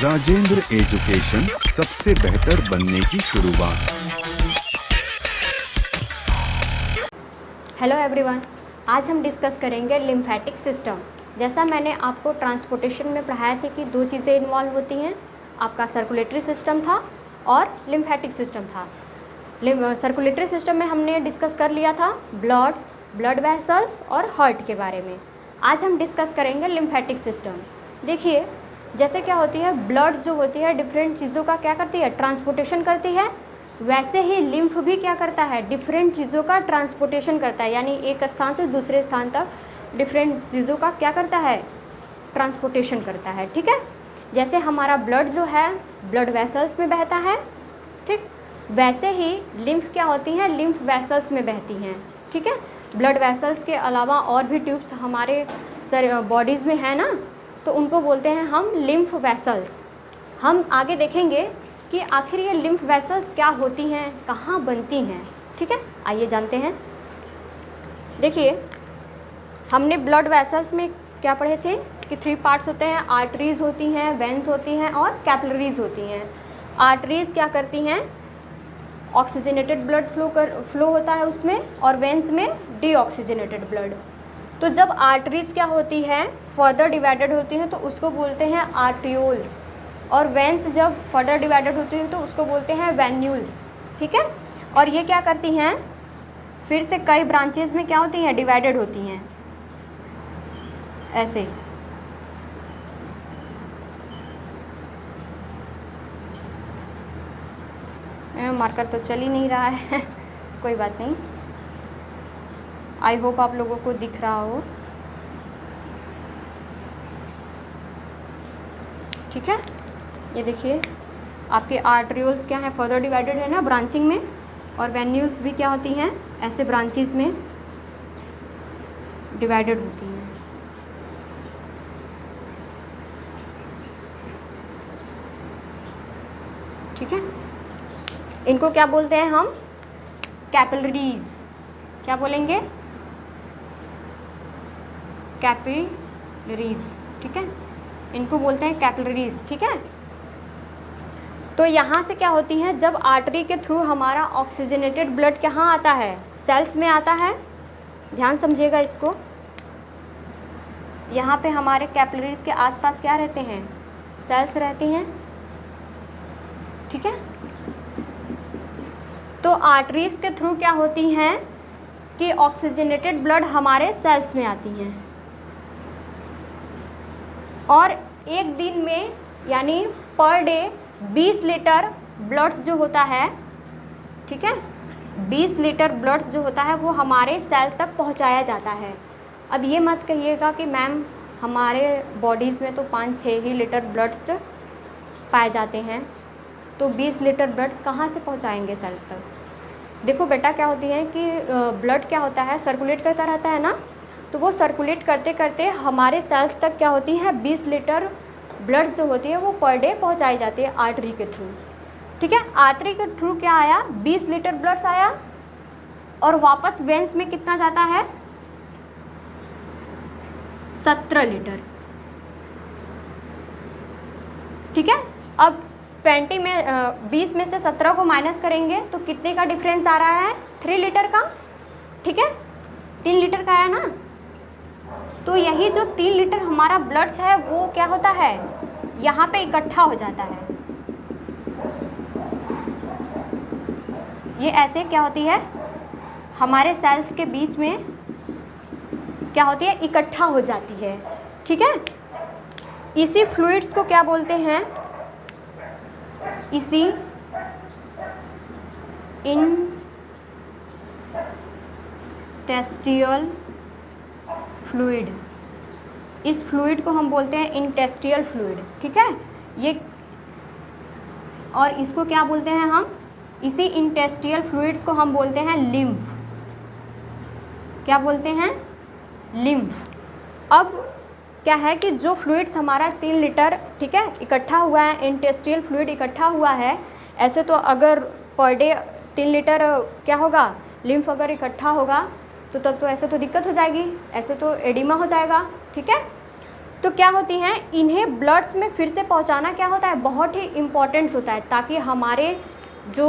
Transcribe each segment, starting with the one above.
Rajendra education, सबसे बेहतर बनने की शुरुआत। हेलो एवरीवन, आज हम डिस्कस करेंगे लिम्फेटिक सिस्टम। जैसा मैंने आपको ट्रांसपोर्टेशन में पढ़ाया था कि दो चीज़ें इन्वॉल्व होती हैं, आपका सर्कुलेटरी सिस्टम था और लिम्फेटिक सिस्टम था। सर्कुलेटरी सिस्टम में हमने डिस्कस कर लिया था ब्लड वेसल्स और हार्ट के बारे में। आज हम डिस्कस करेंगे लिम्फेटिक सिस्टम। देखिए, जैसे क्या होती है, ब्लड जो होती है डिफरेंट चीज़ों का क्या करती है, ट्रांसपोर्टेशन करती है। वैसे ही लिम्फ भी क्या करता है, डिफरेंट चीज़ों का ट्रांसपोर्टेशन करता है, यानी एक स्थान से दूसरे स्थान तक डिफरेंट चीज़ों का क्या करता है, ट्रांसपोर्टेशन करता है। ठीक है, जैसे हमारा ब्लड जो है ब्लड वेसल्स में बहता है, ठीक, वैसे ही लिम्फ क्या होती हैं, लिम्फ वेसल्स में बहती हैं। ठीक है, ब्लड वेसल्स के अलावा और भी ट्यूब्स हमारे बॉडीज़ में है ना, तो उनको बोलते हैं हम लिम्फ वेसल्स। हम आगे देखेंगे कि आखिर ये लिम्फ वेसल्स क्या होती हैं, कहाँ बनती हैं। ठीक है, आइए जानते हैं। देखिए, हमने ब्लड वेसल्स में क्या पढ़े थे कि 3 पार्ट्स होते हैं, आर्टरीज़ होती हैं, वेंस होती हैं और कैपिलरीज होती हैं। आर्टरीज़ क्या करती हैं, ऑक्सीजनेटेड ब्लड फ्लो होता है उसमें, और वेंस में डीऑक्सीजनेटेड ब्लड। तो जब आर्टरीज़ क्या होती है, फर्दर डिवाइडेड होती हैं, तो उसको बोलते हैं आर्ट्रियोल्स, और वेंस जब फर्दर डिवाइडेड होती है तो उसको बोलते हैं वेन्यूल्स। ठीक है, और ये क्या करती हैं, फिर से कई ब्रांचेज में क्या होती हैं, डिवाइडेड होती हैं ऐसे। मार्कर तो चल ही नहीं रहा है कोई बात नहीं, आई होप आप लोगों को दिख रहा हो। ठीक है, ये देखिए, आपके आर्ट्रियोल्स क्या है, फर्दर डिवाइडेड है ना ब्रांचिंग में, और वेन्यूल्स भी क्या होती हैं, ऐसे ब्रांचेस में डिवाइडेड होती हैं। ठीक है, इनको क्या बोलते हैं हम, कैपिलरीज। क्या बोलेंगे, कैपिलरीज। ठीक है, इनको बोलते हैं कैपिलरीज। ठीक है, तो यहाँ से क्या होती है, जब आर्टरी के थ्रू हमारा ऑक्सीजनेटेड ब्लड कहाँ आता है, सेल्स में आता है। ध्यान समझिएगा इसको, यहाँ पे हमारे कैपिलरीज के आसपास क्या रहते हैं, सेल्स रहती हैं। ठीक है, तो आर्टरीज के थ्रू क्या होती हैं कि ऑक्सीजनेटेड ब्लड हमारे सेल्स में आती हैं, और एक दिन में यानी पर डे 20 लीटर ब्लड्स जो होता है, ठीक है, 20 लीटर ब्लड्स जो होता है वो हमारे सेल तक पहुंचाया जाता है। अब ये मत कहिएगा कि मैम हमारे बॉडीज़ में तो 5-6 ही लीटर ब्लड्स पाए जाते हैं, तो 20 लीटर ब्लड्स कहाँ से पहुंचाएंगे सेल्स तक। देखो बेटा, क्या होती है कि ब्लड क्या होता है, सर्कुलेट करता रहता है ना, तो वो सर्कुलेट करते करते हमारे सेल्स तक क्या होती है, 20 लीटर ब्लड जो होती है वो पर डे पहुंचाई जाती है आर्टरी के थ्रू। ठीक है, आर्टरी के थ्रू क्या आया, 20 लीटर ब्लड आया, और वापस वेंस में कितना जाता है, 17 लीटर। ठीक है, अब 20 में से 17 को माइनस करेंगे तो कितने का डिफरेंस आ रहा है, 3 लीटर का। ठीक है, 3 लीटर का आया ना, तो यही जो 3 लीटर हमारा ब्लड है वो क्या होता है, यहाँ पे इकट्ठा हो जाता है। ये ऐसे क्या होती है, हमारे सेल्स के बीच में क्या होती है, इकट्ठा हो जाती है। ठीक है, इसी फ्लूइड्स को क्या बोलते हैं, इसी इंटेस्टियल फ्लूइड, इस फ्लूइड को हम बोलते हैं इंटेस्टियल फ्लूइड। ठीक है, ये, और इसको क्या बोलते हैं हम, इसी इंटेस्टियल फ्लूइड्स को हम बोलते हैं लिम्फ। क्या बोलते हैं, लिम्फ। अब क्या है कि जो फ्लूइड्स हमारा 3 लीटर, ठीक है, इकट्ठा हुआ है, इंटेस्टियल फ्लूइड इकट्ठा हुआ है, ऐसे तो अगर पर डे 3 लीटर क्या होगा, लिम्फ अगर इकट्ठा होगा तो तब तो ऐसे तो दिक्कत हो जाएगी, ऐसे तो एडिमा हो जाएगा। ठीक है, तो क्या होती हैं, इन्हें ब्लड्स में फिर से पहुंचाना क्या होता है, बहुत ही इम्पॉर्टेंट होता है, ताकि हमारे जो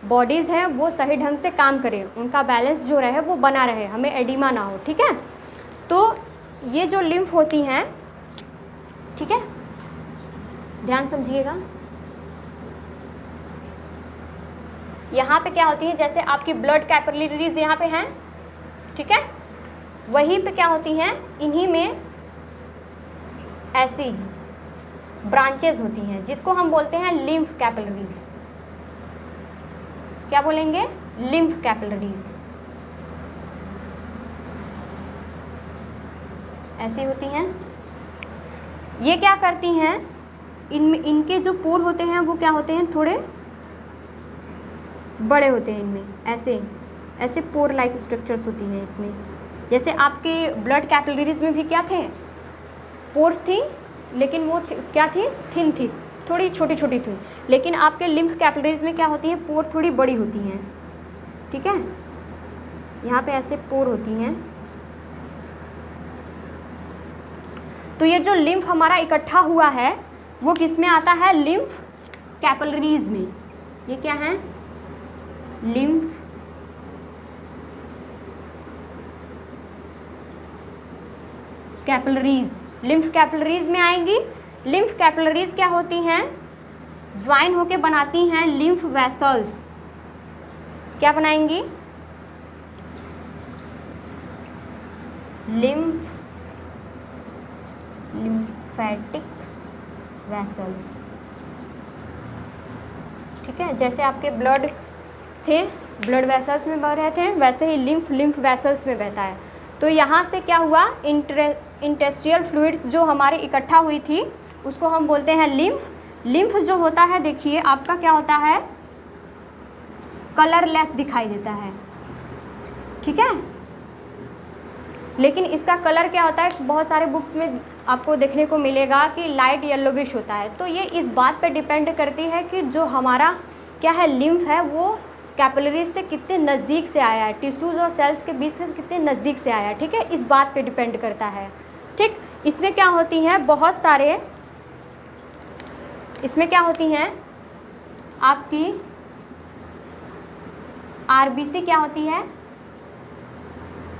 बॉडीज़ हैं वो सही ढंग से काम करें, उनका बैलेंस जो रहे वो बना रहे, हमें एडिमा ना हो। ठीक है, तो ये जो लिम्फ होती हैं, ठीक है, ध्यान समझिएगा, यहाँ पे क्या होती है, जैसे आपकी ब्लड कैपिलरीज यहाँ पे हैं, ठीक है, वहीं पे क्या होती हैं, इन्हीं में ऐसी ब्रांचेस होती हैं जिसको हम बोलते हैं लिम्फ कैपिलरीज। क्या बोलेंगे, लिम्फ कैपिलरीज, ऐसी होती हैं। ये क्या करती हैं, इनमें इनके जो पोर होते हैं वो क्या होते हैं, थोड़े बड़े होते हैं, इनमें ऐसे ऐसे पोर लाइक स्ट्रक्चर्स होती हैं इसमें। जैसे आपके ब्लड कैपिलरीज में भी क्या थे, पोर्स थी, लेकिन वो क्या थी, थिन थी, थोड़ी छोटी छोटी थी, लेकिन आपके लिम्फ कैपिलरीज में क्या होती हैं, पोर थोड़ी बड़ी होती हैं। ठीक है, यहाँ पे ऐसे पोर होती हैं। तो ये जो लिम्फ हमारा इकट्ठा हुआ है वो किस में आता है, लिम्फ कैपिलरीज में। ये क्या है, लिम्फ कैपिलरीज, लिम्फ कैपिलरीज में आएंगी। लिम्फ कैपिलरीज क्या होती हैं, ज्वाइन होके बनाती हैं लिम्फ वेसल्स। क्या बनाएंगी, लिम्फेटिक वेसल्स। ठीक है, जैसे आपके ब्लड थे, ब्लड वेसल्स में बह रहे थे, वैसे ही लिम्फ वेसल्स में बहता है। तो यहाँ से क्या हुआ, इंटेस्टियल फ्लूइड्स जो हमारे इकट्ठा हुई थी उसको हम बोलते हैं लिम्फ। लिम्फ जो होता है, देखिए आपका क्या होता है, कलरलेस दिखाई देता है। ठीक है, लेकिन इसका कलर क्या होता है, बहुत सारे बुक्स में आपको देखने को मिलेगा कि लाइट येलोविश होता है। तो ये इस बात पे डिपेंड करती है कि जो हमारा क्या है, लिम्फ है, वो कैपिलरीज से कितने नज़दीक से आया है, टिश्यूज़ और सेल्स के बीच से कितने नज़दीक से आया है। ठीक है, इस बात पे डिपेंड करता है। ठीक, इसमें क्या होती हैं, बहुत सारे, इसमें क्या होती हैं आपकी आरबीसी क्या होती है,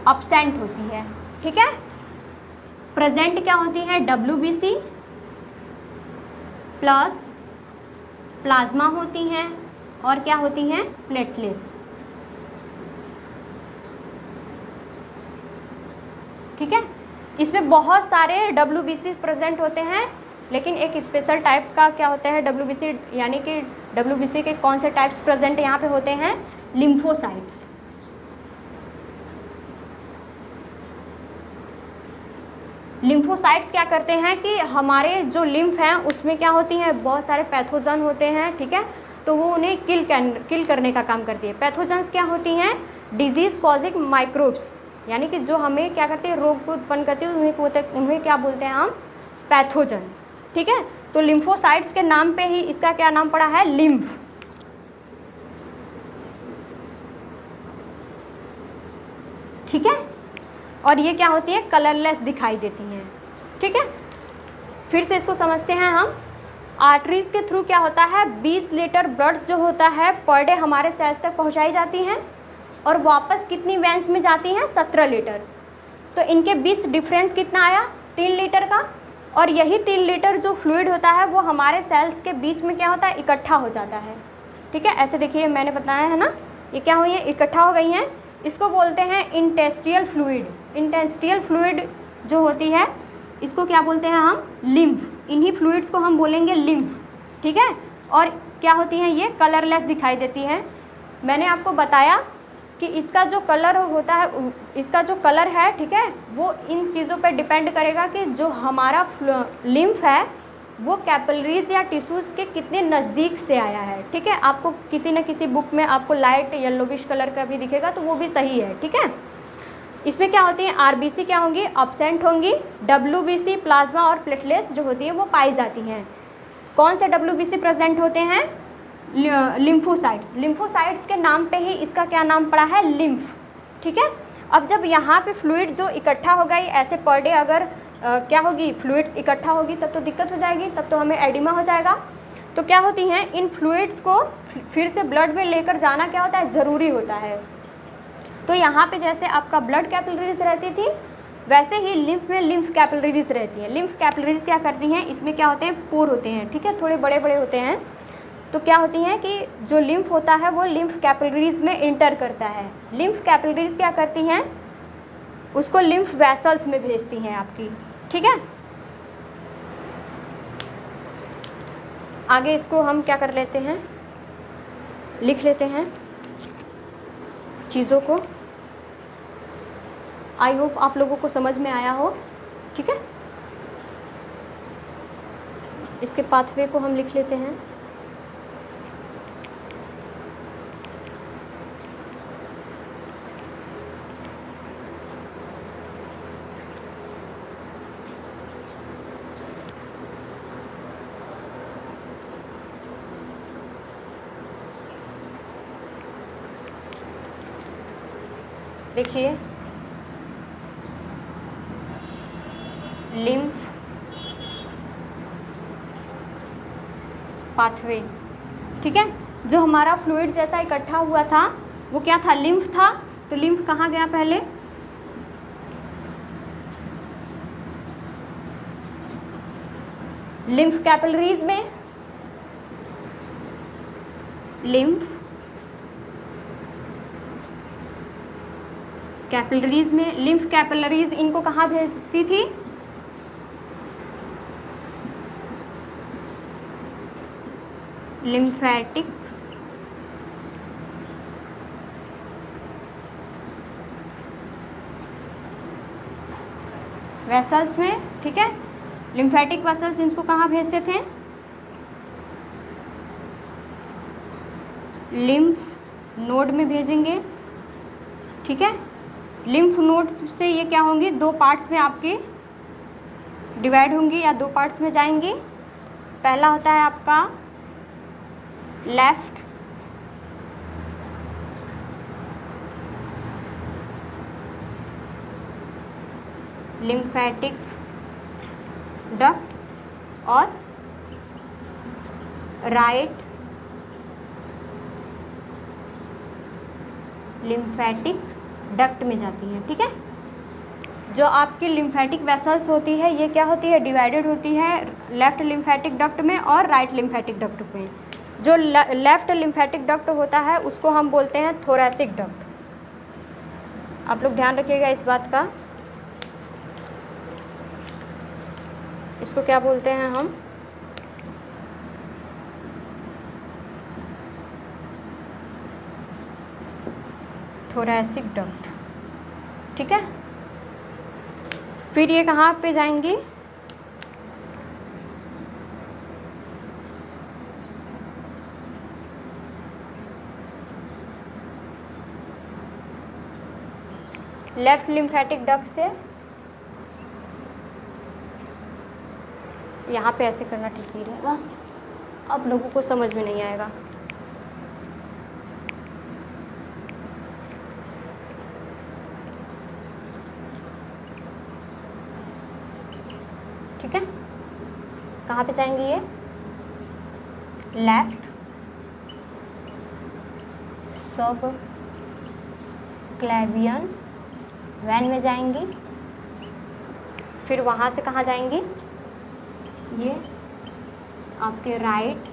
अब्सेंट होती है। ठीक है, प्रेजेंट क्या होती है, डब्ल्यूबीसी प्लस प्लाज्मा होती हैं, और क्या होती हैं, प्लेटलेट्स। ठीक है, इसमें बहुत सारे डब्ल्यूबीसी प्रेजेंट होते हैं, लेकिन एक स्पेशल टाइप का क्या होता है डब्ल्यूबीसी, यानी कि डब्ल्यूबीसी के कौन से टाइप्स प्रेजेंट यहाँ पे होते हैं, लिम्फोसाइट्स। लिम्फोसाइट्स क्या करते हैं कि हमारे जो लिम्फ हैं उसमें क्या होती हैं, बहुत सारे पैथोजन होते हैं। ठीक है, तो वो उन्हें किल करने का काम करती है। पैथोजन्स क्या होती हैं, डिजीज़ कॉजिंग माइक्रोब्स, यानी कि जो हमें क्या करते हैं, रोग को उत्पन्न करते हैं, उन्हें क्या बोलते हैं हम, पैथोजन। ठीक है, तो लिम्फोसाइट्स के नाम पे ही इसका क्या नाम पड़ा है, लिम्फ। ठीक है, और ये क्या होती है, कलरलेस दिखाई देती हैं। ठीक है, फिर से इसको समझते हैं हम। आर्टरीज के थ्रू क्या होता है, 20 लीटर ब्लड्स जो होता है पर डे हमारे सेल्स तक पहुंचाई जाती हैं, और वापस कितनी वेंस में जाती हैं, 17 लीटर। तो इनके 20 डिफरेंस कितना आया, 3 लीटर का। और यही 3 लीटर जो फ्लूइड होता है वो हमारे सेल्स के बीच में क्या होता है, इकट्ठा हो जाता है। ठीक है, ऐसे देखिए मैंने बताया है ना, ये क्या हुई है, इकट्ठा हो गई हैं। इसको बोलते हैं इंटेस्टियल फ्लूइड। इंटेस्टियल फ्लूइड जो होती है इसको क्या बोलते हैं हम, लिम्फ। इन्हीं फ्लूइड्स को हम बोलेंगे लिम्फ। ठीक है, और क्या होती हैं, ये कलरलेस दिखाई देती है। मैंने आपको बताया कि इसका जो कलर होता है, इसका जो कलर है, ठीक है, वो इन चीज़ों पर डिपेंड करेगा कि जो हमारा लिम्फ है वो कैपिलरीज या टिश्यूज़ के कितने नज़दीक से आया है। ठीक है, आपको किसी न किसी बुक में आपको लाइट येलोविश कलर का भी दिखेगा, तो वो भी सही है। ठीक है, इसमें क्या होती है, आरबीसी क्या होंगी, अब्सेंट होंगी। डब्ल्यूबीसी, प्लाज्मा और प्लेटलेट्स जो होती है वो पाई जाती हैं। कौन से डब्ल्यूबीसी प्रेजेंट होते हैं, लिम्फोसाइट्स। लिम्फोसाइट्स के नाम पे ही इसका क्या नाम पड़ा है, लिम्फ। ठीक है, अब जब यहाँ पे फ्लूइड जो इकट्ठा हो गई, ऐसे पर डे अगर क्या होगी, फ्लूइड्स इकट्ठा होगी, तब तो दिक्कत हो जाएगी, तब तो हमें एडिमा हो जाएगा। तो क्या होती हैं, इन फ्लूइड्स को फिर से ब्लड में लेकर जाना क्या होता है, ज़रूरी होता है। तो यहाँ पे जैसे आपका ब्लड कैपिलरीज रहती थी, वैसे ही लिम्फ में लिम्फ कैपिलरीज रहती है। लिम्फ कैपिलरीज क्या करती हैं, इसमें क्या होते हैं, पोर होते हैं, ठीक है, थोड़े बड़े बड़े होते हैं। तो क्या होती हैं कि जो लिम्फ होता है वो लिम्फ कैपिलरीज में इंटर करता है। लिम्फ कैपिलरीज क्या करती हैं, उसको लिम्फ वेसल्स में भेजती हैं आपकी, ठीक है। आगे इसको हम क्या कर लेते हैं, लिख लेते हैं चीज़ों को। आई होप आप लोगों को समझ में आया हो, ठीक है। इसके पाथवे को हम लिख लेते हैं। देखिए, लिम्फ पाथवे, ठीक है। जो हमारा फ्लूइड जैसा इकट्ठा हुआ था वो क्या था, लिम्फ था। तो लिम्फ कहाँ गया पहले, लिम्फ कैपिलरीज में। लिम्फ कैपिलरीज में, लिम्फ कैपिलरीज इनको कहाँ भेजती थी, लिम्फेटिक वेसल्स में, ठीक है। लिम्फेटिक वेसल्स इनको कहाँ भेजते थे, लिम्फ नोड में भेजेंगे, ठीक है। लिम्फ नोड्स से ये क्या होंगी, दो पार्ट्स में आपके डिवाइड होंगी या दो पार्ट्स में जाएंगी। पहला होता है आपका लेफ्ट लिम्फेटिक डक्ट और राइट लिम्फेटिक डक्ट में जाती है, ठीक है। जो आपकी लिम्फेटिक वेसल्स होती है ये क्या होती है, डिवाइडेड होती है लेफ्ट लिम्फेटिक डक्ट में और राइट लिम्फेटिक डक्ट में। जो लेफ्ट लिम्फेटिक डक्ट होता है उसको हम बोलते हैं थोरैसिक डक्ट। आप लोग ध्यान रखिएगा इस बात का, इसको क्या बोलते हैं हम, थोरैसिक डक्ट, ठीक है। फिर ये कहाँ पे जाएंगी, लेफ्ट लिम्फेटिक डक्ट से यहाँ पे ऐसे करना ठीक नहीं रहेगा, आप लोगों को समझ में नहीं आएगा। ठीक है, कहाँ पे जाएंगी ये, लेफ्ट सब क्लेवियन वैन में जाएंगी। फिर वहाँ से कहाँ जाएंगी, ये आपके राइट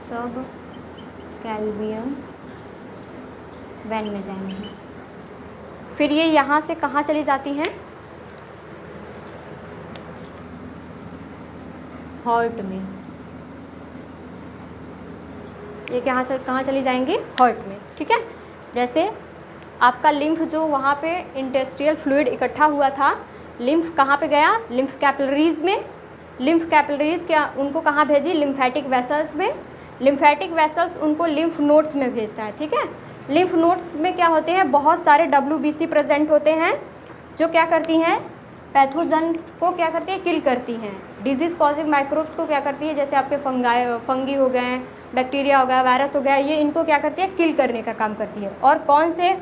सब क्लेवियन वैन में जाएंगी। फिर ये यहाँ से कहाँ चली जाती हैं, हार्ट में। ये कहाँ चली जाएंगी, हार्ट में, ठीक है। जैसे आपका लिम्फ जो वहाँ पे इंटेस्टियल फ्लूइड इकट्ठा हुआ था, लिम्फ कहाँ पे गया, लिम्फ कैपिलरीज में। लिम्फ कैपिलरीज क्या उनको कहाँ भेजी, लिम्फेटिक वेसल्स में। लिम्फेटिक वेसल्स उनको लिम्फ नोड्स में भेजता है, ठीक है। लिम्फ नोड्स में क्या होते हैं, बहुत सारे WBC प्रेजेंट होते हैं जो क्या करती हैं, पैथोजन को क्या करती है, किल करती हैं। डिजीज़ कॉजिंग माइक्रोब्स को क्या करती है, जैसे आपके फंगी हो गए, बैक्टीरिया हो गया, वायरस हो गया, ये इनको क्या करती है, किल करने का काम करती है। और कौन से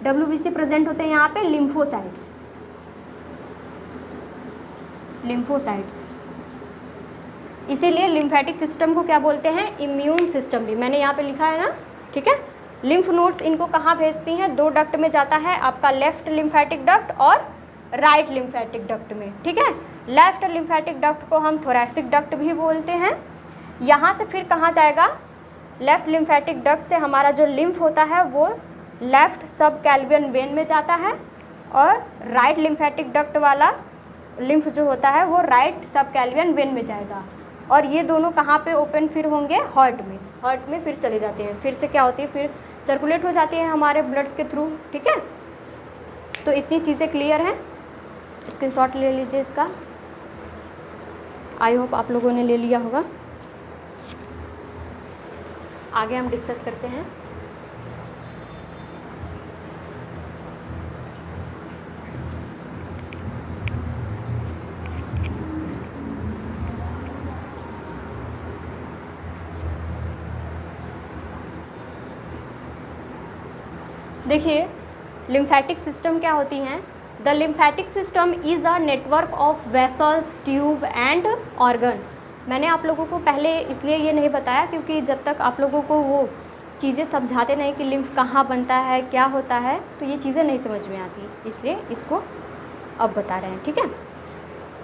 WBC प्रेजेंट होते हैं यहाँ पे, लिम्फोसाइट्स। लिम्फोसाइट्स। इसीलिए लिम्फेटिक सिस्टम को क्या बोलते हैं, इम्यून सिस्टम भी, मैंने यहाँ पे लिखा है ना, ठीक है। लिम्फ नोड्स इनको कहाँ भेजती हैं, दो डक्ट में जाता है, आपका लेफ्ट लिम्फेटिक डक्ट और राइट लिम्फेटिक डक्ट में, ठीक है। लेफ्ट लिम्फेटिक डक्ट को हम थोरैसिक डक्ट भी बोलते हैं। यहाँ से फिर कहाँ जाएगा, लेफ्ट लिम्फेटिक डक्ट से हमारा जो लिम्फ होता है वो लेफ्ट सब कैल्वियन वेन में जाता है, और राइट लिम्फेटिक डक्ट वाला लिम्फ जो होता है वो राइट सब कैल्वियन वेन में जाएगा, और ये दोनों कहाँ पे ओपन फिर होंगे, हार्ट में, हार्ट में फिर चले जाते हैं, फिर से क्या होती है, फिर सर्कुलेट हो जाती है हमारे ब्लड्स के थ्रू, ठीक है। तो इतनी चीज़ें क्लियर हैं, स्क्रीनशॉट ले लीजिए इसका, आई होप आप लोगों ने ले लिया होगा। आगे हम डिस्कस करते हैं। देखिए लिम्फेटिक सिस्टम क्या होती हैं। The lymphatic system is a network of vessels, tube and organ. मैंने आप लोगों को पहले इसलिए ये नहीं बताया क्योंकि जब तक आप लोगों को वो चीज़ें समझाते नहीं कि लिम्फ कहाँ बनता है, क्या होता है, तो ये चीज़ें नहीं समझ में आती, इसलिए इसको अब बता रहे हैं, ठीक है।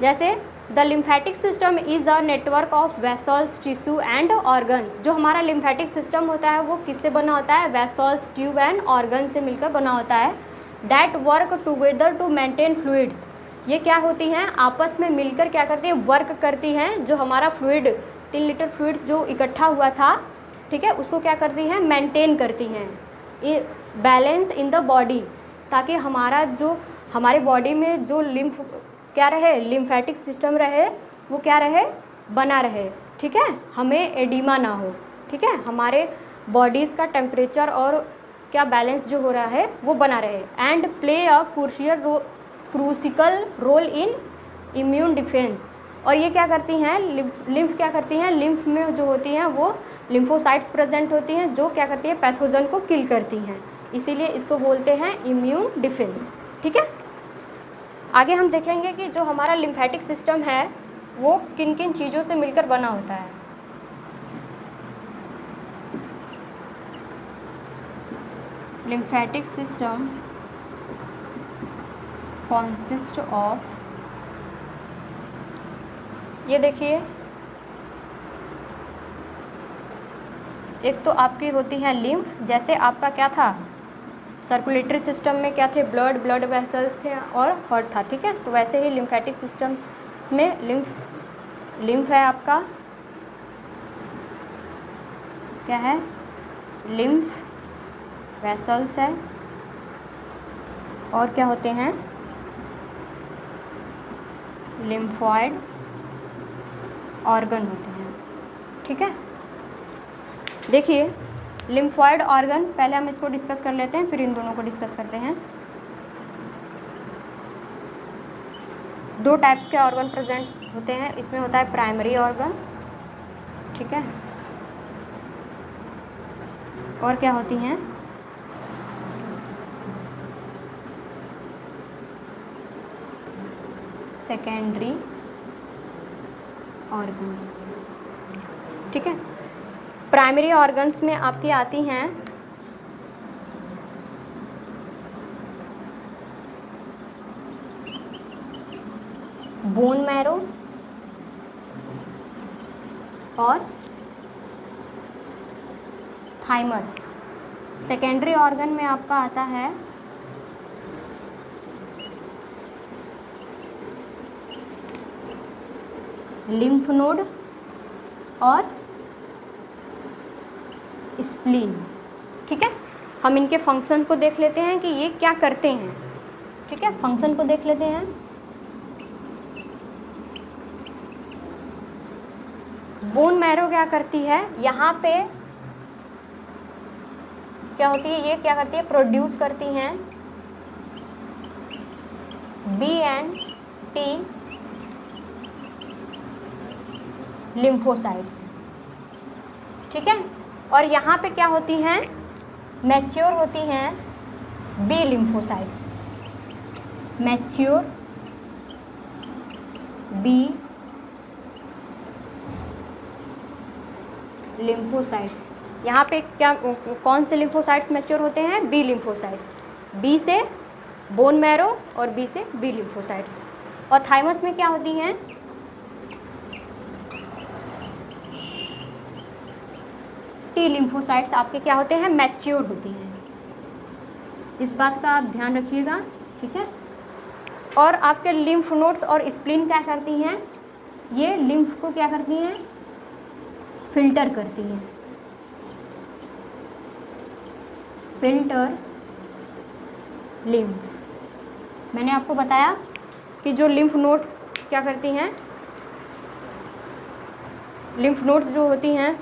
जैसे the lymphatic system is a network of vessels, tissue and organs. जो हमारा लिम्फेटिक सिस्टम होता है वो किससे बना होता है, वेसल्स, ट्यूब एंड ऑर्गन से मिलकर बना होता है। That work together to maintain fluids. ये क्या होती हैं, आपस में मिलकर क्या करती है, वर्क करती हैं। जो हमारा फ्लूइड 3 लीटर फ्लूइड जो इकट्ठा हुआ था, ठीक है, उसको क्या करती हैं, मेंटेन करती हैं, बैलेंस इन द बॉडी, ताकि हमारा जो हमारे बॉडी में जो लिम्फ क्या रहे, लिम्फेटिक सिस्टम रहे, वो क्या रहे, बना रहे, ठीक है, हमें एडिमा ना हो, ठीक है, हमारे बॉडीज़ का टेम्परेचर और क्या बैलेंस जो हो रहा है वो बना रहे। And play a crucial role in immune defence. और ये क्या करती हैं, लिम्फ क्या करती हैं, लिम्फ में जो होती हैं वो लिम्फोसाइट्स प्रेजेंट होती हैं जो क्या करती है, पैथोजन को किल करती हैं, इसीलिए इसको बोलते हैं इम्यून डिफेंस, ठीक है। आगे हम देखेंगे कि जो हमारा लिम्फेटिक सिस्टम है वो किन किन चीज़ों से मिलकर बना होता है। लिम्फेटिक सिस्टम कंसिस्ट ऑफ, ये देखिए, एक तो आपकी होती है लिम्फ, जैसे आपका क्या था, सर्कुलेटरी सिस्टम में क्या थे, ब्लड वेसल्स थे और हार्ट था, ठीक है। तो वैसे ही लिम्फेटिक सिस्टम में लिम्फ है आपका, क्या है, लिम्फ वेसल्स है, और क्या होते हैं, लिम्फॉइड ऑर्गन होते हैं, ठीक है। देखिए लिम्फॉइड ऑर्गन, पहले हम इसको डिस्कस कर लेते हैं, फिर इन दोनों को डिस्कस करते हैं। 2 टाइप्स के ऑर्गन प्रेजेंट होते हैं, इसमें होता है प्राइमरी ऑर्गन, ठीक है, और क्या होती हैं, सेकेंडरी ऑर्गन, ठीक है। प्राइमरी ऑर्गन्स में आपकी आती हैं बोन मैरो और थाइमस। सेकेंडरी ऑर्गन में आपका आता है लिम्फ नोड और स्प्लीन, ठीक है। हम इनके फंक्शन को देख लेते हैं कि ये क्या करते हैं, ठीक है, फंक्शन को देख लेते हैं। बोन मैरो क्या करती है, यहाँ पे क्या होती है, ये क्या करती है, प्रोड्यूस करती हैं BNT लिम्फोसाइट्स, ठीक है। और यहाँ पे क्या होती हैं, मैच्योर होती हैं B lymphocytes, mature B lymphocytes. यहाँ पे क्या कौन से लिम्फोसाइट्स मैच्योर होते हैं? B lymphocytes. बी से बोन मैरो और बी से बी लिम्फोसाइट्स। और थाइमस में क्या होती हैं? टी लिम्फोसाइट्स आपके क्या होते हैं? मैच्योर होती हैं। इस बात का आप ध्यान रखिएगा, ठीक है। और आपके लिम्फ नोड्स और स्प्लीन क्या करती हैं? ये लिम्फ को क्या करती हैं? फिल्टर करती हैं। Filter lymph. मैंने आपको बताया कि जो लिम्फ नोड्स क्या करती हैं, लिम्फ नोड्स जो होती हैं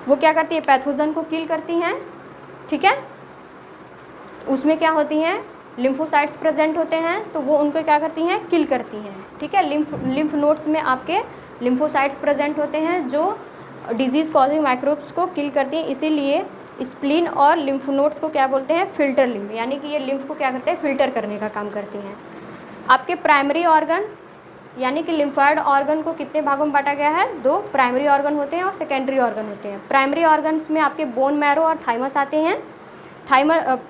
वो क्या करती है? पैथोजन को किल करती हैं, ठीक है। उसमें क्या होती हैं? लिम्फोसाइट्स प्रेजेंट होते हैं, तो वो उनको क्या करती हैं? किल करती हैं, ठीक है। लिम्फ नोड्स में आपके लिम्फोसाइट्स प्रेजेंट होते हैं जो डिजीज़ कॉजिंग माइक्रोब्स को किल करती हैं। इसीलिए स्प्लीन और लिम्फ नोड्स को क्या बोलते हैं? फिल्टर लिम्फ, यानी कि ये लिम्फ को क्या करते हैं? फिल्टर करने का काम करती हैं। आपके प्राइमरी ऑर्गन यानी कि लिम्फॉइड ऑर्गन को कितने भागों में बांटा गया है? 2 प्राइमरी ऑर्गन होते हैं और सेकेंडरी ऑर्गन होते हैं। प्राइमरी ऑर्गन्स में आपके बोन मैरो और थाइमस आते हैं।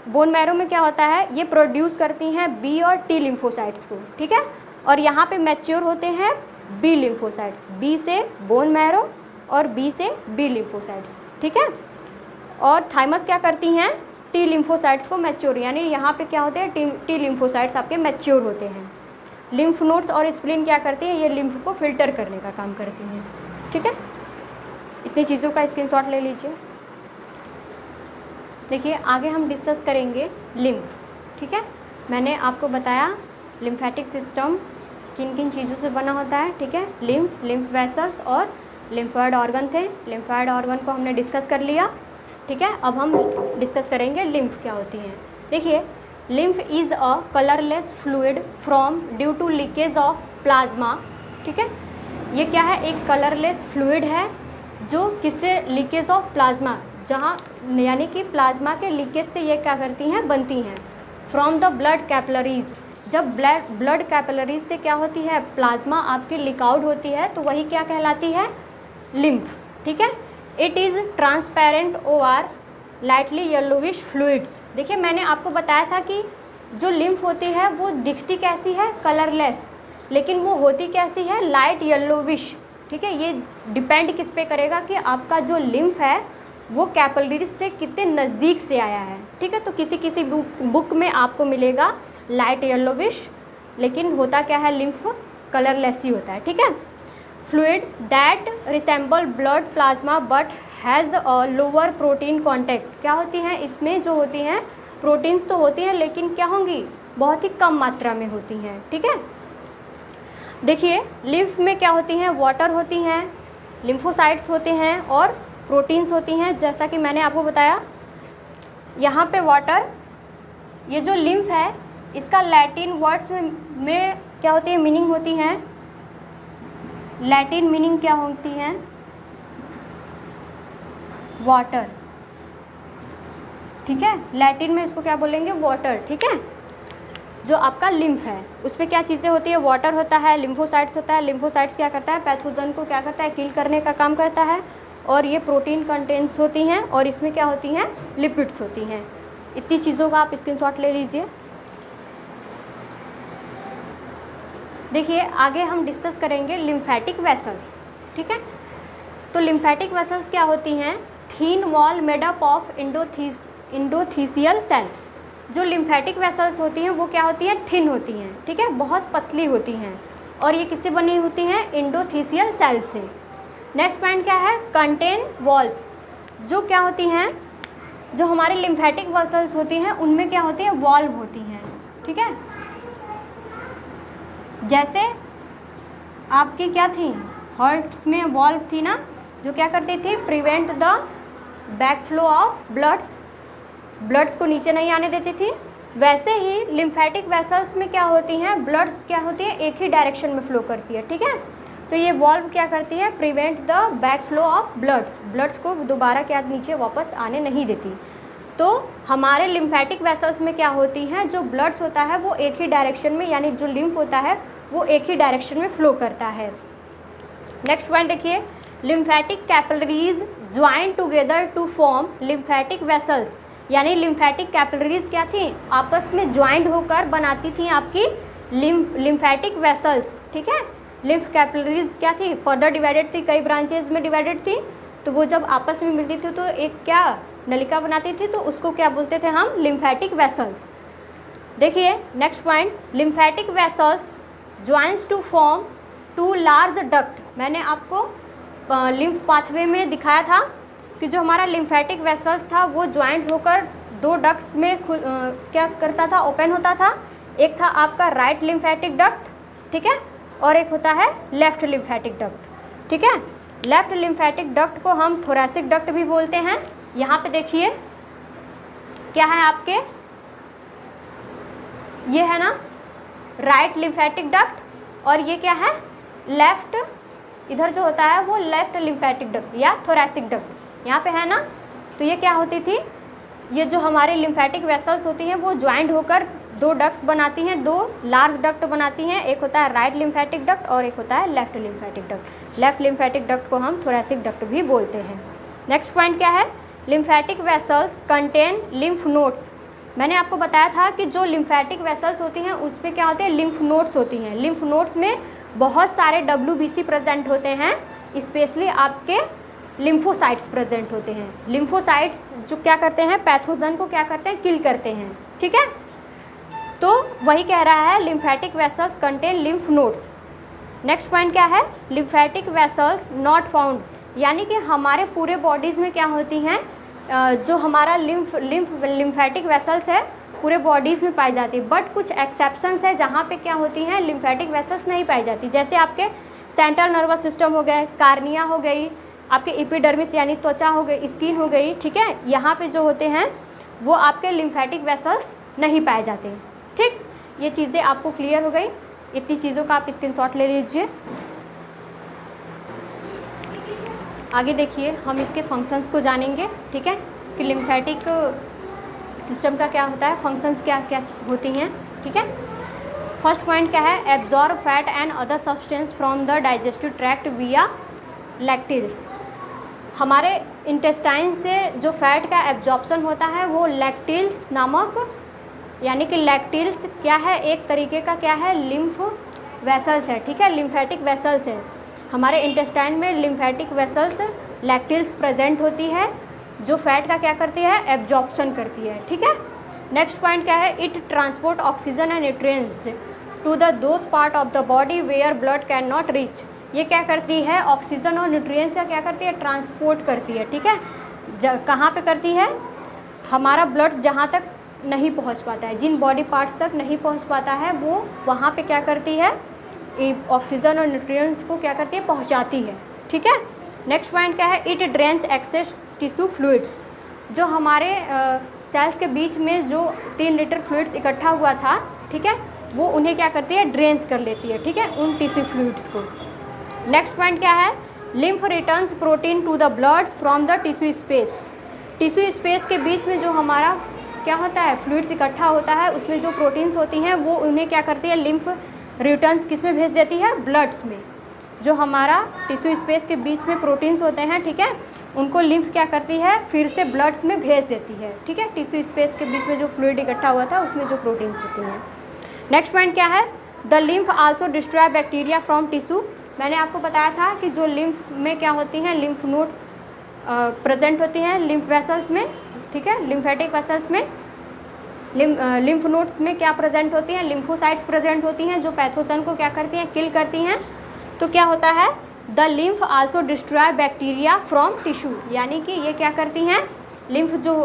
बोन मैरो में क्या होता है? ये प्रोड्यूस करती हैं बी और टी लिम्फोसाइट्स को, ठीक है। और यहाँ पे मैच्योर होते हैं बी लिम्फोसाइट, बी से बोन मैरो और बी से बी लिम्फोसाइट्स, ठीक है। और थाइमस क्या करती हैं? टी लिम्फोसाइट्स को मैच्योर, यानी यहाँ पे क्या होते हैं? टी लिम्फोसाइट्स आपके मैच्योर होते हैं। लिम्फ नोड्स और स्प्लीन क्या करती हैं? ये लिम्फ को फिल्टर करने का काम करती हैं, ठीक है। इतनी चीज़ों का स्क्रीनशॉट ले लीजिए। देखिए आगे हम डिस्कस करेंगे लिम्फ, ठीक है। मैंने आपको बताया लिम्फेटिक सिस्टम किन किन चीज़ों से बना होता है, ठीक है। लिम्फ वेसल्स और लिम्फॉइड ऑर्गन थे। लिम्फॉइड ऑर्गन को हमने डिस्कस कर लिया, ठीक है। अब हम डिस्कस करेंगे लिम्फ क्या होती हैं। देखिए lymph is a colourless fluid from due to leakage of plasma, ठीक है। ये क्या है? एक कलरलेस फ्लूइड है जो किससे? लीकेज ऑफ प्लाज्मा, जहाँ यानी कि प्लाज्मा के लीकेज से ये क्या करती हैं? बनती हैं। फ्रॉम द ब्लड कैपिलरीज, जब ब्लड कैपिलरीज से क्या होती है? प्लाज्मा आपकी लीक आउट होती है, तो वही क्या कहलाती है? लिम्फ, ठीक है। It is transparent over lightly yellowish fluids. देखिए मैंने आपको बताया था कि जो लिम्फ होती है वो दिखती कैसी है? कलरलेस, लेकिन वो होती कैसी है? लाइट येलोविश, ठीक है। ये डिपेंड किस पे करेगा कि आपका जो लिम्फ है वो कैपिलरीज से कितने नज़दीक से आया है, ठीक है। तो किसी बुक में आपको मिलेगा लाइट येलोविश, लेकिन होता क्या है? लिम्फ कलरलेस ही होता है, ठीक है। Fluid that resemble blood plasma but has a lower protein contact. क्या होती हैं? इसमें जो होती हैं प्रोटीन्स तो होती हैं, लेकिन क्या होंगी? बहुत ही कम मात्रा में होती हैं, ठीक है। देखिए लिम्फ में क्या होती हैं? वाटर होती हैं, लिम्फोसाइट्स होते हैं और प्रोटीन्स होती हैं। जैसा कि मैंने आपको बताया यहाँ पे वाटर, ये जो लिम्फ है इसका लैटिन वर्ड्स में क्या होती है? मीनिंग होती हैं। लैटिन मीनिंग क्या होती हैं? वाटर, ठीक है। लैटिन में इसको क्या बोलेंगे? वाटर, ठीक है। जो आपका लिम्फ है उसमें क्या चीज़ें होती है? वाटर होता है, लिम्फोसाइट्स होता है। लिम्फोसाइट्स क्या करता है? पैथोजन को क्या करता है? किल करने का काम करता है। और ये प्रोटीन कंटेंट्स होती हैं और इसमें क्या होती हैं? लिपिड्स होती हैं। इतनी चीज़ों का आप स्क्रीनशॉट ले लीजिए। देखिए आगे हम डिस्कस करेंगे लिम्फेटिक वेसल्स, ठीक है। तो लिम्फेटिक वेसल्स क्या होती हैं? Thin wall made up of endothelial cell. जो लिम्फेटिक वेसल्स होती हैं वो क्या होती हैं? थिन होती हैं, ठीक है, बहुत पतली होती हैं। और ये किससे बनी होती हैं? इंडोथीसियल सेल से। नेक्स्ट पॉइंट क्या है? Contain walls. जो क्या होती हैं? जो हमारे लिम्फेटिक वेसल्स होती हैं उनमें क्या होती हैं? वॉल्व होती हैं, ठीक है। जैसे आपकी क्या थी? हार्ट्स में वॉल्व थी ना, जो क्या करती थी? Prevent the back flow of bloods को नीचे नहीं आने देती थी। वैसे ही लिम्फेटिक वेसल्स में क्या होती हैं? ब्लड्स क्या होती है? एक ही डायरेक्शन में फ्लो करती है, ठीक है। तो ये वॉल्व क्या करती है? Prevent the back flow of bloods को दोबारा क्या नीचे वापस आने नहीं देती। तो हमारे लिम्फेटिक वेसल्स में क्या होती हैं? जो ब्लड्स होता है वो एक ही डायरेक्शन में, यानी जो लिम्फ होता है वो एक ही डायरेक्शन में फ्लो करता है। नेक्स्ट पॉइंट देखिए, lymphatic capillaries join together to form lymphatic vessels, यानी लिम्फेटिक कैपिलरीज क्या थी, आपस में ज्वाइंट होकर बनाती थी आपकी लिम्फेटिक वेसल्स, ठीक है। लिम्फ कैपिलरीज क्या थी, फर्दर डिवाइडेड थी, कई ब्रांचेज में डिवाइडेड थी, तो वो जब आपस में मिलती थी तो एक क्या नलिका बनाती थी, तो उसको क्या बोलते थे हम, लिम्फेटिक वेसल्स। देखिए next point, lymphatic vessels joins to form two large duct. मैंने आपको लिम्फ पाथवे में दिखाया था कि जो हमारा लिम्फेटिक वेसल्स था वो ज्वाइंट होकर दो डक्ट्स में क्या करता था, ओपन होता था। एक था आपका राइट लिम्फेटिक डक्ट, ठीक है, और एक होता है लेफ्ट लिम्फेटिक डक्ट, ठीक है। लेफ्ट लिम्फेटिक डक्ट को हम थोरैसिक डक्ट भी बोलते हैं। यहाँ पे देखिए क्या है आपके, ये है ना राइट लिम्फेटिक डक्ट, और ये क्या है लेफ्ट, इधर जो होता है वो लेफ्ट लिम्फेटिक डक्ट या थोरैसिक डक्ट यहाँ पे है ना। तो ये क्या होती थी, ये जो हमारे लिम्फेटिक वेसल्स होती हैं वो ज्वाइंट होकर दो डक्ट्स बनाती हैं, दो लार्ज डक्ट बनाती हैं। एक होता है राइट लिम्फेटिक डक्ट और एक होता है left lymphatic duct. Left lymphatic duct को हम थोरैसिक डक्ट भी बोलते हैं। नेक्स्ट पॉइंट क्या है, lymphatic vessels contain lymph nodes. मैंने आपको बताया था कि जो लिम्फेटिक वेसल्स होती हैं उस पर क्या होते हैं, लिम्फ नोड्स होती हैं। लिम्फ नोड्स में बहुत सारे WBC प्रेजेंट होते हैं, स्पेशली आपके लिम्फोसाइट्स प्रेजेंट होते हैं। लिम्फोसाइट्स जो क्या करते हैं, पैथोजन को क्या करते हैं, किल करते हैं, ठीक है। तो वही कह रहा है lymphatic vessels contain lymph nodes. Next point क्या है, लिम्फेटिक वेसल्स नॉट फाउंड, यानी कि हमारे पूरे बॉडीज़ में क्या होती हैं, जो हमारा लिम्फेटिक वेसल्स है पूरे बॉडीज़ में पाई जाती है, बट कुछ एक्सेप्शंस है जहाँ पे क्या होती हैं लिम्फेटिक वेसल्स नहीं पाई जाती। जैसे आपके सेंट्रल नर्वस सिस्टम हो गए, कार्निया हो गई, आपके एपिडर्मिस यानी त्वचा हो गई, स्किन हो गई, ठीक है, यहाँ पे जो होते हैं वो आपके लिम्फेटिक वेसल्स नहीं पाए जाते, ठीक। ये चीज़ें आपको क्लियर हो गई, इतनी चीज़ों का आप स्क्रीनशॉट ले लीजिए। आगे देखिए हम इसके फंक्शंस को जानेंगे, ठीक है, कि लिम्फेटिक सिस्टम का क्या होता है, फंक्शंस क्या क्या होती हैं, ठीक है। फर्स्ट पॉइंट क्या है, absorb fat and other substance from the digestive tract विया लैक्टिल्स। हमारे इंटेस्टाइन से जो फैट का एब्जॉर्प्शन होता है वो लैक्टिल्स नामक, यानी कि लैक्टिल्स क्या है, एक तरीके का क्या है, लिम्फ वेसल्स है, ठीक है, लिम्फेटिक वेसल्स है। हमारे इंटेस्टाइन में लिम्फेटिक वेसल्स लैक्टिल्स प्रेजेंट होती है, जो फैट का क्या करती है, एब्जॉर्प्शन करती है, ठीक है। नेक्स्ट पॉइंट क्या है, it transport oxygen and nutrients to the those part of the body where blood can not reach. ये क्या करती है, ऑक्सीजन और न्यूट्रिएंट्स का क्या करती है, ट्रांसपोर्ट करती है, ठीक है। कहाँ पे करती है, हमारा ब्लड जहाँ तक नहीं पहुँच पाता है, जिन बॉडी पार्ट्स तक नहीं पहुँच पाता है वो वहाँ पे क्या करती है, ऑक्सीजन और न्यूट्रिएंट्स को क्या करती है, पहुँचाती है, ठीक है। नेक्स्ट पॉइंट क्या है, it drains excess tissue fluids. जो हमारे सेल्स के बीच में जो 3 लीटर फ्लूइड्स इकट्ठा हुआ था, ठीक है, वो उन्हें क्या करती है, ड्रेन्स कर लेती है, ठीक है, उन टिश्यू फ्लूइड्स को। नेक्स्ट पॉइंट क्या है, lymph returns protein to the bloods from the tissue space. Tissue space के बीच में जो हमारा क्या होता है, फ्लूइड्स इकट्ठा होता है, उसमें जो प्रोटीन्स होती हैं वो उन्हें क्या करती है, लिम्फ रिटर्न्स किस में भेज देती है, ब्लड्स में। जो हमारा टिश्यू स्पेस के बीच में प्रोटीन्स होते हैं, ठीक है, उनको लिम्फ क्या करती है, फिर से ब्लड्स में भेज देती है, ठीक है। टिश्यू स्पेस के बीच में जो फ्लूइड इकट्ठा हुआ था उसमें जो प्रोटीन्स होती हैं। नेक्स्ट पॉइंट क्या है, the lymph also destroy bacteria from tissue. मैंने आपको बताया था कि जो लिम्फ में क्या होती हैं, लिम्फ नोड्स प्रेजेंट होती हैं लिम्फ वेसल्स में, ठीक है, लिम्फेटिक वेसल्स में लिम्फ नोड्स में क्या प्रेजेंट होती हैं, लिम्फोसाइट्स प्रेजेंट होती हैं, जो पैथोजन को क्या करती हैं, किल करती हैं। तो क्या होता है, the lymph also destroy bacteria from tissue, यानी कि ये क्या करती हैं, लिम्फ जो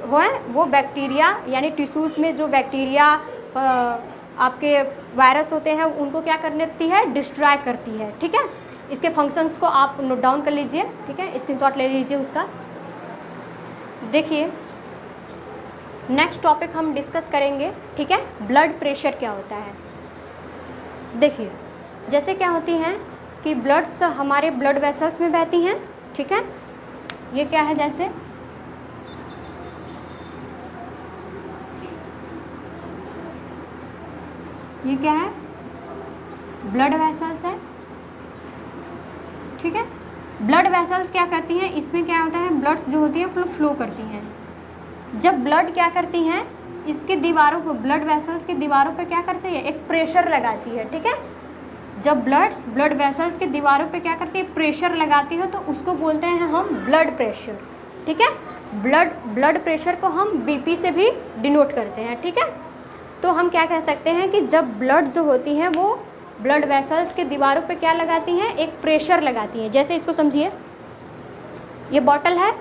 है वो बैक्टीरिया यानी टिश्यूज़ में जो बैक्टीरिया आपके वायरस होते हैं उनको क्या कर देती है, डिस्ट्रॉय करती है, ठीक है। इसके फंक्शंस को आप नोट डाउन कर लीजिए, ठीक है, स्क्रीनशॉट ले लीजिए उसका। देखिए नेक्स्ट टॉपिक हम डिस्कस करेंगे, ठीक है, ब्लड प्रेशर क्या होता है। देखिए जैसे क्या होती हैं कि ब्लड्स हमारे ब्लड वेसल्स में बहती हैं, ठीक है, ये क्या है, जैसे ये क्या है, ब्लड वेसल्स है, ठीक है। ब्लड वेसल्स क्या करती हैं, इसमें क्या होता है, ब्लड्स जो होती है फ्लो करती हैं। जब ब्लड क्या करती हैं, इसके दीवारों पर, ब्लड वेसल्स की दीवारों पर क्या करती है, एक प्रेशर लगाती है, ठीक है। जब ब्लड वेसल्स की दीवारों पे क्या करती है, प्रेशर लगाती है, तो उसको बोलते हैं हम ब्लड प्रेशर, ठीक है। ब्लड प्रेशर को हम बीपी से भी डिनोट करते हैं, ठीक है। तो हम क्या कह सकते हैं कि जब ब्लड जो होती हैं वो ब्लड वेसल्स के दीवारों पे क्या लगाती हैं, एक प्रेशर लगाती हैं। जैसे इसको समझिए, ये बॉटल है,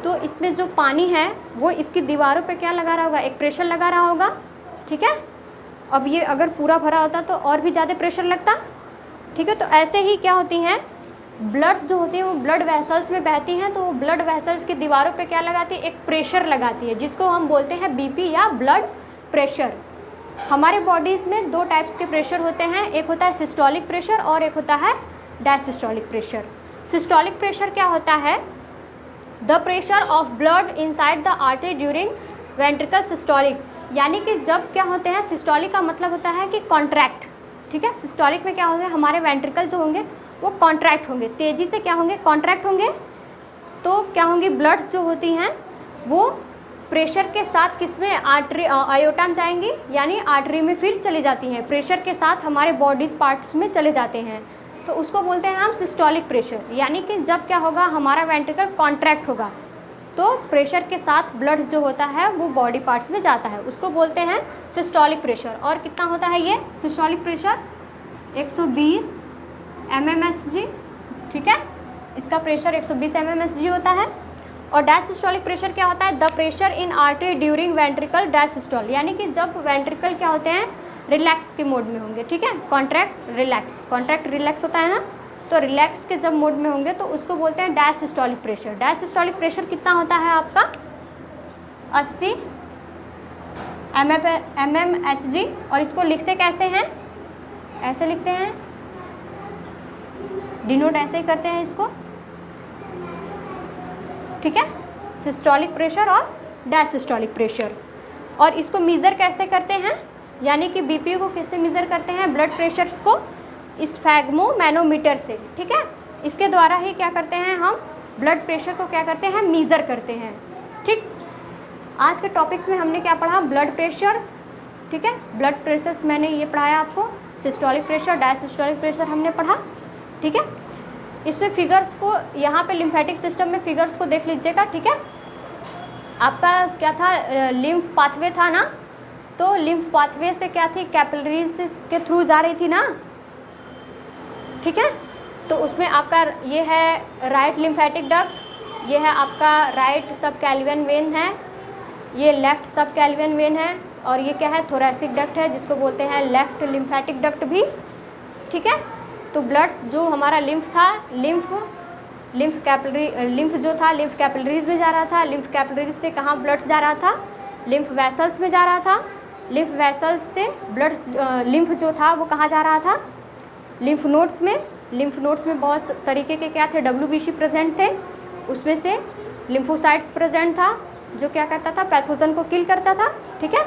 तो इसमें जो पानी है वो इसकी दीवारों पे क्या लगा रहा होगा, एक प्रेशर लगा रहा होगा, ठीक है। अब ये अगर पूरा भरा होता तो और भी ज़्यादा प्रेशर लगता, ठीक है। तो ऐसे ही क्या होती हैं, ब्लड्स जो होती हैं वो ब्लड वेसल्स में बहती हैं, तो वो ब्लड वेसल्स की दीवारों पे क्या लगाती है, एक प्रेशर लगाती है, जिसको हम बोलते हैं बीपी या ब्लड प्रेशर। हमारे बॉडीज़ में दो टाइप्स के प्रेशर होते हैं, एक होता है सिस्टोलिक प्रेशर और एक होता है डायसिस्टोलिक प्रेशर। सिस्टोलिक प्रेशर क्या होता है, the pressure of blood inside the artery during ventricle systolic, यानी कि जब क्या होते हैं, सिस्टोलिक का मतलब होता है कि कॉन्ट्रैक्ट, ठीक है। सिस्टोलिक में क्या होता है, हमारे वेंट्रिकल जो होंगे वो कॉन्ट्रैक्ट होंगे, तेज़ी से क्या होंगे, कॉन्ट्रैक्ट होंगे। तो क्या होंगी, ब्लड्स जो होती हैं वो प्रेशर के साथ किसमें, आर्टरी, आयोटा में जाएंगी, यानी आर्टरी में फिर चली जाती हैं, प्रेशर के साथ हमारे बॉडीज पार्ट्स में चले जाते हैं, तो उसको बोलते हैं हम सिस्टोलिक प्रेशर। यानी कि जब क्या होगा, हमारा वेंट्रिकल कॉन्ट्रैक्ट होगा तो प्रेशर के साथ ब्लड जो होता है वो बॉडी पार्ट्स में जाता है, उसको बोलते हैं सिस्टोलिक प्रेशर। और कितना होता है ये सिस्टोलिक प्रेशर, 120 mmHg, ठीक है। इसका प्रेशर 120 mmHg होता है। और डायसिस्टोलिक प्रेशर क्या होता है, the pressure in artery during ventricle diastole, यानी कि जब वेंट्रिकल क्या होते हैं, रिलैक्स के मोड में होंगे, ठीक है। कॉन्ट्रैक्ट रिलैक्स होता है ना, तो रिलैक्स के जब मोड में होंगे तो उसको बोलते हैं डायसिस्टोलिक प्रेशर। डायसिस्टोलिक प्रेशर कितना होता है आपका, 80 mmHg। और इसको लिखते कैसे हैं, ऐसे लिखते हैं, डिनोट ऐसे ही करते हैं इसको, ठीक है, सिस्टोलिक प्रेशर और डायसिस्टोलिक प्रेशर। और इसको मीज़र कैसे करते हैं, यानी कि बीपी को कैसे मीज़र करते हैं, ब्लड प्रेशर को स्फैग्मोमैनोमीटर से, ठीक है। इसके द्वारा ही क्या करते हैं, हम ब्लड प्रेशर को क्या करते हैं, मीज़र करते हैं, ठीक। आज के टॉपिक्स में हमने क्या पढ़ा, ब्लड प्रेशर्स, ठीक है। ब्लड प्रेशर्स मैंने ये पढ़ाया आपको, सिस्टोलिक प्रेशर, डायसिस्टोलिक प्रेशर हमने पढ़ा, ठीक है। इसमें फिगर्स को, यहाँ पे लिम्फेटिक सिस्टम में फिगर्स को देख लीजिएगा, ठीक है। आपका क्या था, लिम्फ पाथवे था ना, तो लिम्फ पाथवे से क्या थी, कैपिलरीज के थ्रू जा रही थी ना, ठीक है। तो उसमें आपका ये है राइट लिम्फेटिक डक्ट, ये है आपका राइट सब कैल्वियन वेन है, ये लेफ्ट सब कैल्वियन वेन है, और ये क्या है, थोरैसिक डक्ट है, जिसको बोलते हैं लेफ्ट लिम्फेटिक डक्ट भी, ठीक है। तो ब्लड्स जो हमारा लिम्फ था, लिम्फ जो था लिम्फ कैपिलरीज में जा रहा था, लिम्फ कैपिलरीज से कहाँ ब्लड जा रहा था, लिम्फ वेसल्स में जा रहा था, लिम्फ वेसल्स से ब्लड, लिम्फ जो था वो कहाँ जा रहा था, लिम्फ नोड्स में। लिम्फ नोड्स में बहुत तरीके के क्या थे, WBC प्रेजेंट थे, उसमें से लिम्फोसाइट्स प्रेजेंट था, जो क्या करता था, पैथोजन को किल करता था, ठीक है।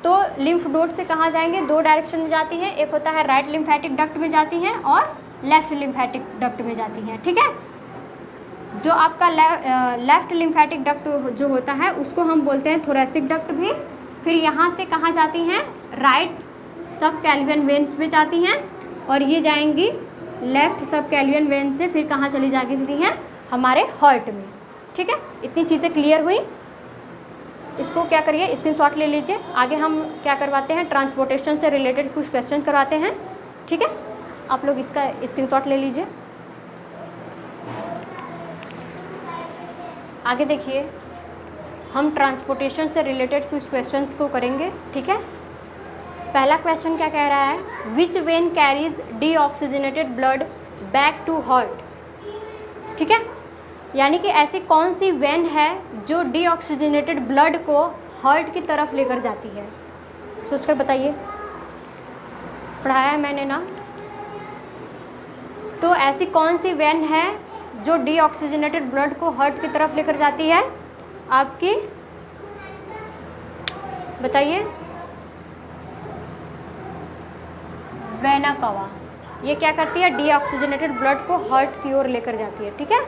तो लिम्फ नोड से कहाँ जाएंगे, दो डायरेक्शन में जाती हैं, एक होता है राइट लिम्फेटिक डक्ट में जाती हैं और लेफ्ट लिम्फेटिक डक्ट में जाती हैं, ठीक है। जो आपका लेफ्ट लिम्फेटिक डक्ट जो होता है उसको हम बोलते हैं थोरैसिक डक्ट भी। फिर यहाँ से कहाँ जाती हैं, राइट सब कैल्वियन वेन्स में जाती हैं, और ये जाएंगी लेफ्ट सब कैल्वियन वेन से, फिर कहाँ चली जाती हैं, हमारे हार्ट में, ठीक है। इतनी चीज़ें क्लियर हुई। इसको क्या करिए, स्क्रीनशॉट ले लीजिए। आगे हम क्या करवाते हैं, ट्रांसपोर्टेशन से रिलेटेड कुछ क्वेश्चन करवाते हैं, ठीक है। आप लोग इसका स्क्रीनशॉट ले लीजिए। आगे देखिए, हम ट्रांसपोर्टेशन से रिलेटेड कुछ क्वेश्चंस को करेंगे, ठीक है। पहला क्वेश्चन क्या कह रहा है, which vein carries deoxygenated blood back to heart, ठीक है। यानी कि ऐसी कौन सी वेन है जो डीऑक्सीजनेटेड ब्लड को हार्ट की तरफ लेकर जाती है, सोचकर बताइए, पढ़ाया है मैंने ना। तो ऐसी कौन सी वेन है जो डीऑक्सीजनेटेड ब्लड को हार्ट की तरफ लेकर जाती है आपकी, बताइए। वेना कवा, ये क्या करती है, डीऑक्सीजनेटेड ब्लड को हार्ट की ओर लेकर जाती है। ठीक है,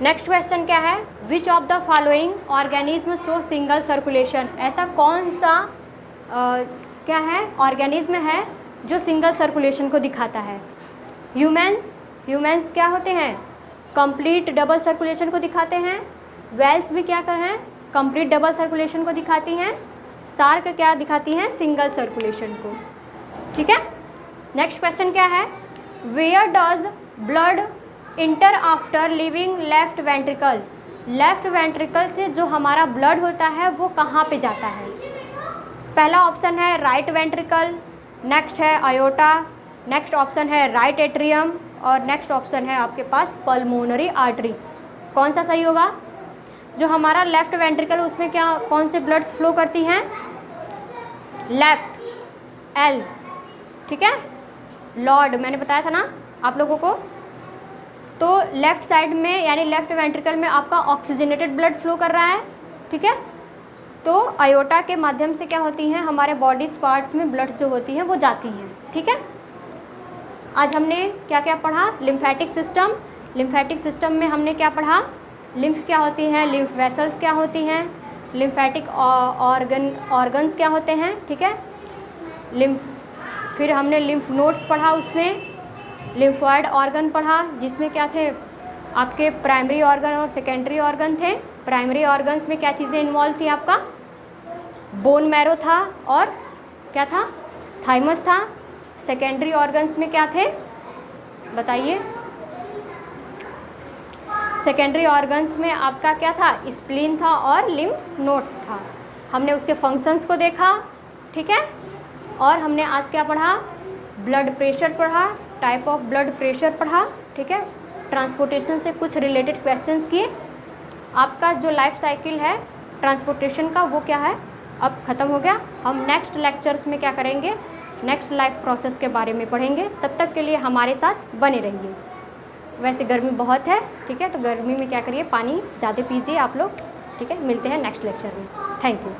नेक्स्ट क्वेश्चन क्या है, which of the following organism show single circulation, ऐसा कौन सा क्या है ऑर्गेनिज्म है जो सिंगल सर्कुलेशन को दिखाता है। ह्यूमन्स क्या होते हैं, कंप्लीट डबल सर्कुलेशन को दिखाते हैं। वेल्स भी क्या कर हैं, कंप्लीट डबल सर्कुलेशन को दिखाती हैं। शार्क क्या दिखाती हैं, सिंगल सर्कुलेशन को। ठीक है, नेक्स्ट क्वेश्चन क्या है, where does blood enter after leaving left ventricle, left ventricle से जो हमारा ब्लड होता है वो कहाँ पे जाता है। पहला ऑप्शन है राइट वेंट्रिकल, नेक्स्ट है आयोटा, नेक्स्ट ऑप्शन है राइट एट्रियम और नेक्स्ट ऑप्शन है आपके पास पल्मोनरी आर्टरी। कौन सा सही होगा, जो हमारा लेफ्ट वेंट्रिकल उसमें क्या कौन से ब्लड्स फ्लो करती हैं, लेफ्ट एल। ठीक है, लॉर्ड मैंने बताया था ना आप लोगों को, तो लेफ्ट साइड में यानी लेफ्ट वेंट्रिकल में आपका ऑक्सीजनेटेड ब्लड फ्लो कर रहा है। ठीक है, तो आयोटा के माध्यम से क्या होती हैं, हमारे बॉडीज पार्ट्स में ब्लड जो होती हैं वो जाती हैं। ठीक है, आज हमने क्या क्या पढ़ा, लिम्फेटिक सिस्टम। लिम्फेटिक सिस्टम में हमने क्या पढ़ा, लिम्फ क्या होती है, लिम्फ वेसल्स क्या होती हैं, लिम्फेटिक ऑर्गन्स क्या होते हैं। ठीक है, फिर हमने लिम्फ नोड्स पढ़ा, उसमें लिम्फॉइड ऑर्गन पढ़ा जिसमें क्या थे आपके प्राइमरी ऑर्गन और सेकेंडरी ऑर्गन थे। प्राइमरी ऑर्गन्स में क्या चीज़ें इन्वॉल्व थी, आपका बोन मैरो था और क्या था, थाइमस था। सेकेंडरी ऑर्गन्स में क्या थे बताइए, सेकेंडरी ऑर्गन्स में आपका क्या था, स्प्लीन था और लिम्फ नोड्स था। हमने उसके फंक्शंस को देखा। ठीक है, और हमने आज क्या पढ़ा, ब्लड प्रेशर पढ़ा, टाइप ऑफ ब्लड प्रेशर पढ़ा। ठीक है, ट्रांसपोर्टेशन से कुछ रिलेटेड क्वेश्चंस किए। आपका जो लाइफ साइकिल है ट्रांसपोर्टेशन का वो क्या है, अब ख़त्म हो गया। हम नेक्स्ट लेक्चर्स में क्या करेंगे, नेक्स्ट लाइफ प्रोसेस के बारे में पढ़ेंगे। तब तक के लिए हमारे साथ बने रहिए। वैसे गर्मी बहुत है, ठीक है, तो गर्मी में क्या करिए, पानी ज़्यादा पीजिए आप लोग। ठीक है, मिलते हैं नेक्स्ट लेक्चर में। Thank you.